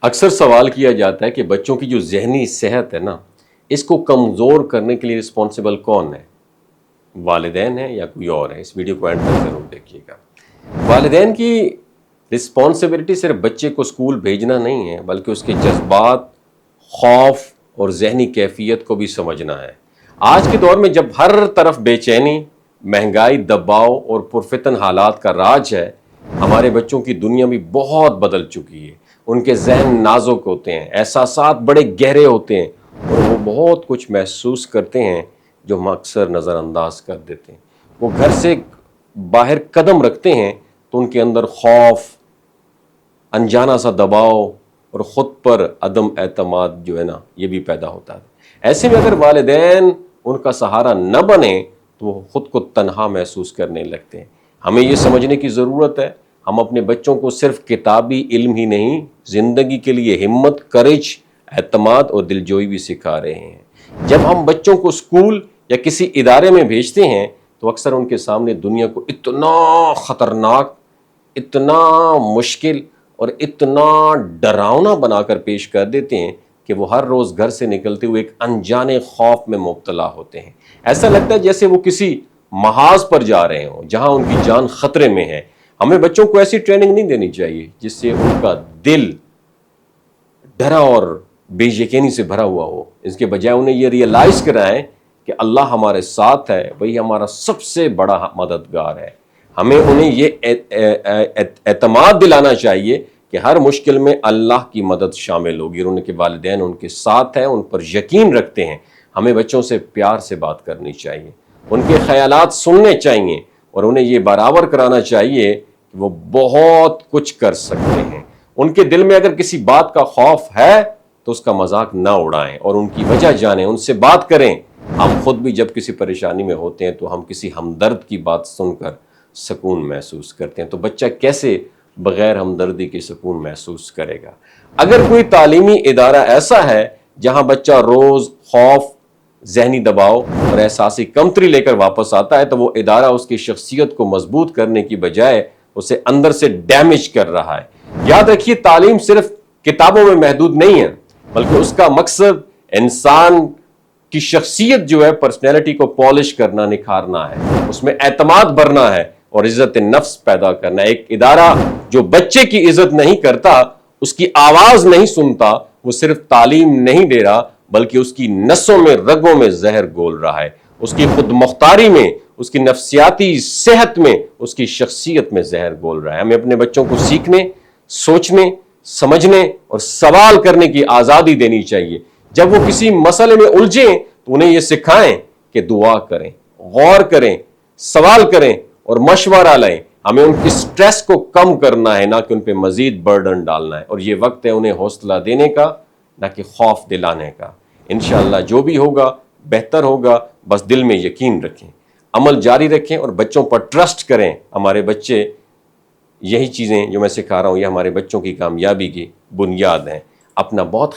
اکثر سوال کیا جاتا ہے کہ بچوں کی جو ذہنی صحت ہے نا، اس کو کمزور کرنے کے لیے رسپانسبل کون ہے؟ والدین ہیں یا کوئی اور ہے؟ اس ویڈیو کو اینڈ تک ضرور دیکھیے گا۔ والدین کی رسپانسبلٹی صرف بچے کو اسکول بھیجنا نہیں ہے، بلکہ اس کے جذبات، خوف اور ذہنی کیفیت کو بھی سمجھنا ہے۔ آج کے دور میں جب ہر طرف بے چینی، مہنگائی، دباؤ اور پرفتن حالات کا راج ہے، ہمارے بچوں کی دنیا بھی بہت بدل چکی ہے۔ ان کے ذہن نازک ہوتے ہیں، احساسات بڑے گہرے ہوتے ہیں، اور وہ بہت کچھ محسوس کرتے ہیں جو ہم اکثر نظر انداز کر دیتے ہیں۔ وہ گھر سے باہر قدم رکھتے ہیں تو ان کے اندر خوف، انجانا سا دباؤ اور خود پر عدم اعتماد جو ہے نا، یہ بھی پیدا ہوتا ہے۔ ایسے میں اگر والدین ان کا سہارا نہ بنے تو وہ خود کو تنہا محسوس کرنے لگتے ہیں۔ ہمیں یہ سمجھنے کی ضرورت ہے، ہم اپنے بچوں کو صرف کتابی علم ہی نہیں، زندگی کے لیے ہمت، کرج، اعتماد اور دلجوئی بھی سکھا رہے ہیں۔ جب ہم بچوں کو اسکول یا کسی ادارے میں بھیجتے ہیں تو اکثر ان کے سامنے دنیا کو اتنا خطرناک، اتنا مشکل اور اتنا ڈراؤنا بنا کر پیش کر دیتے ہیں کہ وہ ہر روز گھر سے نکلتے ہوئے ایک انجانے خوف میں مبتلا ہوتے ہیں۔ ایسا لگتا ہے جیسے وہ کسی محاذ پر جا رہے ہوں جہاں ان کی جان خطرے میں ہے۔ ہمیں بچوں کو ایسی ٹریننگ نہیں دینی چاہیے جس سے ان کا دل ڈرا اور بے یقینی سے بھرا ہوا ہو۔ اس کے بجائے انہیں یہ ریئلائز کرائیں کہ اللہ ہمارے ساتھ ہے، وہی ہمارا سب سے بڑا مددگار ہے۔ ہمیں انہیں یہ اعتماد دلانا چاہیے کہ ہر مشکل میں اللہ کی مدد شامل ہوگی، اور ان کے والدین ان کے ساتھ ہیں، ان پر یقین رکھتے ہیں۔ ہمیں بچوں سے پیار سے بات کرنی چاہیے، ان کے خیالات سننے چاہیے، اور انہیں یہ برابر کرانا چاہیے کہ وہ بہت کچھ کر سکتے ہیں۔ ان کے دل میں اگر کسی بات کا خوف ہے تو اس کا مذاق نہ اڑائیں اور ان کی وجہ جانیں، ان سے بات کریں۔ ہم خود بھی جب کسی پریشانی میں ہوتے ہیں تو ہم کسی ہمدرد کی بات سن کر سکون محسوس کرتے ہیں، تو بچہ کیسے بغیر ہمدردی کے سکون محسوس کرے گا؟ اگر کوئی تعلیمی ادارہ ایسا ہے جہاں بچہ روز خوف، ذہنی دباؤ اور احساسی کمتری لے کر واپس آتا ہے تو وہ ادارہ اس کی شخصیت کو مضبوط کرنے کی بجائے اسے اندر سے ڈیمیج کر رہا ہے۔ یاد رکھیے، تعلیم صرف کتابوں میں محدود نہیں ہے، بلکہ اس کا مقصد انسان کی شخصیت جو ہے، پرسنالٹی کو پالش کرنا، نکھارنا ہے، اس میں اعتماد بھرنا ہے اور عزت نفس پیدا کرنا ہے۔ ایک ادارہ جو بچے کی عزت نہیں کرتا، اس کی آواز نہیں سنتا، وہ صرف تعلیم نہیں دے رہا بلکہ اس کی نسوں میں، رگوں میں زہر گھول رہا ہے۔ اس کی خود مختاری میں، اس کی نفسیاتی صحت میں، اس کی شخصیت میں زہر گھول رہا ہے۔ ہمیں اپنے بچوں کو سیکھنے، سوچنے، سمجھنے اور سوال کرنے کی آزادی دینی چاہیے۔ جب وہ کسی مسئلے میں الجھیں تو انہیں یہ سکھائیں کہ دعا کریں، غور کریں، سوال کریں اور مشورہ لیں۔ ہمیں ان کی سٹریس کو کم کرنا ہے، نہ کہ ان پہ مزید برڈن ڈالنا ہے، اور یہ وقت ہے انہیں حوصلہ دینے کا، نہ کہ خوف دلانے کا۔ انشاءاللہ جو بھی ہوگا بہتر ہوگا، بس دل میں یقین رکھیں، عمل جاری رکھیں اور بچوں پر ٹرسٹ کریں۔ ہمارے بچے، یہی چیزیں جو میں سکھا رہا ہوں، یہ ہمارے بچوں کی کامیابی کی بنیاد ہیں۔ اپنا بہت